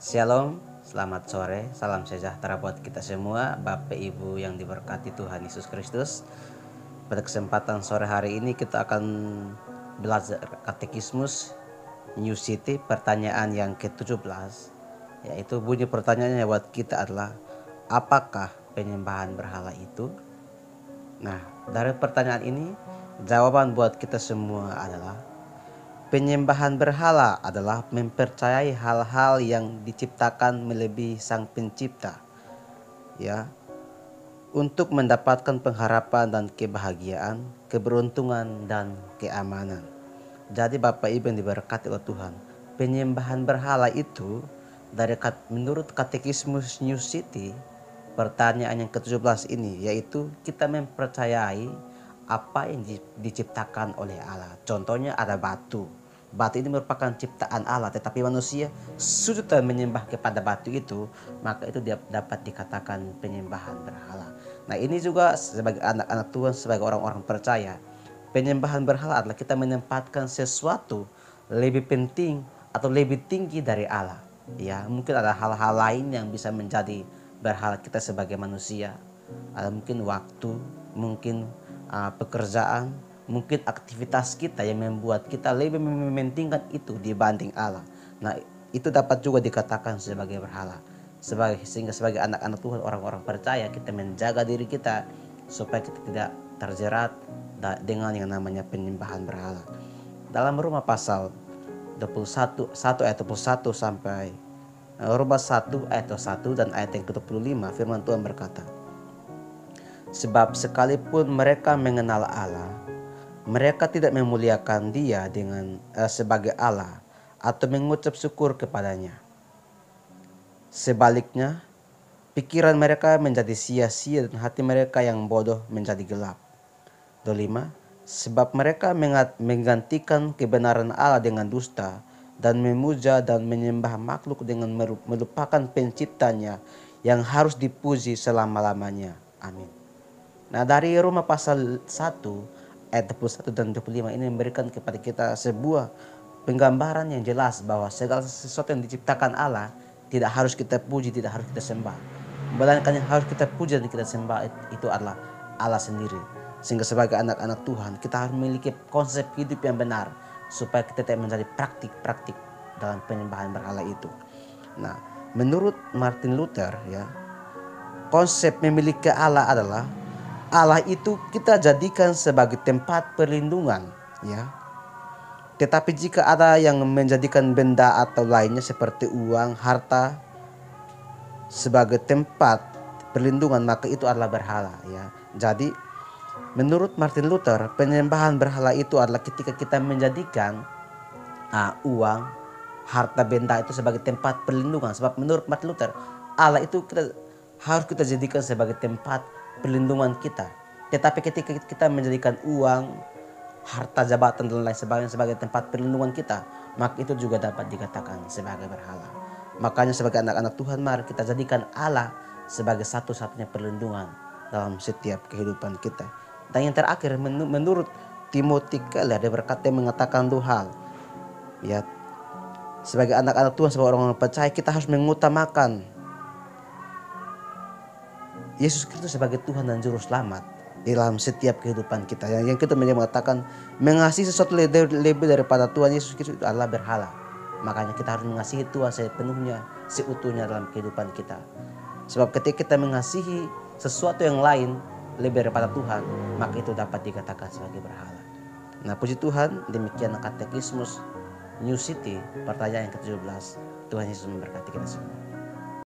Shalom, selamat sore, salam sejahtera buat kita semua, Bapak Ibu yang diberkati Tuhan Yesus Kristus. Pada kesempatan sore hari ini kita akan belajar katekismus New City, pertanyaan yang ke-17. Yaitu bunyi pertanyaannya buat kita adalah, apakah penyembahan berhala itu? Nah, dari pertanyaan ini, jawaban buat kita semua adalah penyembahan berhala adalah mempercayai hal-hal yang diciptakan melebihi Sang Pencipta, ya, untuk mendapatkan pengharapan dan kebahagiaan, keberuntungan dan keamanan. Jadi Bapak Ibu yang diberkati oleh Tuhan, penyembahan berhala itu menurut Katekismus New City, pertanyaan yang ke-17 ini, yaitu kita mempercayai apa yang diciptakan oleh Allah. Contohnya ada batu. Batu ini merupakan ciptaan Allah, tetapi manusia sujud dan menyembah kepada batu itu, maka itu dapat dikatakan penyembahan berhala. Nah, ini juga sebagai anak-anak Tuhan, sebagai orang-orang percaya, penyembahan berhala adalah kita menempatkan sesuatu lebih penting atau lebih tinggi dari Allah. Ya, mungkin ada hal-hal lain yang bisa menjadi berhala kita sebagai manusia. Ada mungkin waktu, mungkin pekerjaan, mungkin aktivitas kita yang membuat kita lebih mementingkan itu dibanding Allah. Nah, itu dapat juga dikatakan sebagai berhala. Sehingga sebagai anak-anak Tuhan, orang-orang percaya, kita menjaga diri kita supaya kita tidak terjerat dengan yang namanya penyembahan berhala. Dalam Roma pasal 21 ayat 21 sampai Roma 1 ayat 1 dan ayat yang ke-25, firman Tuhan berkata, sebab sekalipun mereka mengenal Allah, mereka tidak memuliakan Dia sebagai Allah atau mengucap syukur kepadanya. Sebaliknya, pikiran mereka menjadi sia-sia dan hati mereka yang bodoh menjadi gelap. 25. Sebab mereka menggantikan kebenaran Allah dengan dusta dan memuja dan menyembah makhluk dengan melupakan penciptanya yang harus dipuji selama-lamanya. Amin. Nah, dari Roma pasal 1 ayat 21 dan 25 ini memberikan kepada kita sebuah penggambaran yang jelas bahwa segala sesuatu yang diciptakan Allah tidak harus kita puji, tidak harus kita sembah. Melainkan yang harus kita puji dan kita sembah itu adalah Allah sendiri. Sehingga sebagai anak-anak Tuhan, kita harus memiliki konsep hidup yang benar supaya kita tidak menjadi praktik-praktik dalam penyembahan berhala itu. Nah, menurut Martin Luther, ya, konsep memiliki Allah adalah Allah itu kita jadikan sebagai tempat perlindungan, ya. Tetapi jika ada yang menjadikan benda atau lainnya seperti uang, harta sebagai tempat perlindungan, maka itu adalah berhala, ya. Jadi menurut Martin Luther, penyembahan berhala itu adalah ketika kita menjadikan uang, harta, benda itu sebagai tempat perlindungan. Sebab menurut Martin Luther, Allah itu harus kita jadikan sebagai tempat perlindungan kita. Tetapi ketika kita menjadikan uang, harta, jabatan dan lain sebagainya sebagai tempat perlindungan kita, maka itu juga dapat dikatakan sebagai berhala. Makanya sebagai anak-anak Tuhan, mari kita jadikan Allah sebagai satu-satunya perlindungan dalam setiap kehidupan kita. Dan yang terakhir, menurut Timothy Keller, dia berkata mengatakan dua hal. Ya, sebagai anak-anak Tuhan, sebagai orang-orang percaya, kita harus mengutamakan Yesus Kristus sebagai Tuhan dan Juru Selamat dalam setiap kehidupan kita. Yang kita mengatakan mengasihi sesuatu lebih daripada Tuhan Yesus Kristus itu adalah berhala. Makanya kita harus mengasihi Tuhan sepenuhnya, seutuhnya dalam kehidupan kita. Sebab ketika kita mengasihi sesuatu yang lain lebih daripada Tuhan, maka itu dapat dikatakan sebagai berhala. Nah, puji Tuhan, demikian katekismus New City, pertanyaan yang ke-17. Tuhan Yesus memberkati kita semua.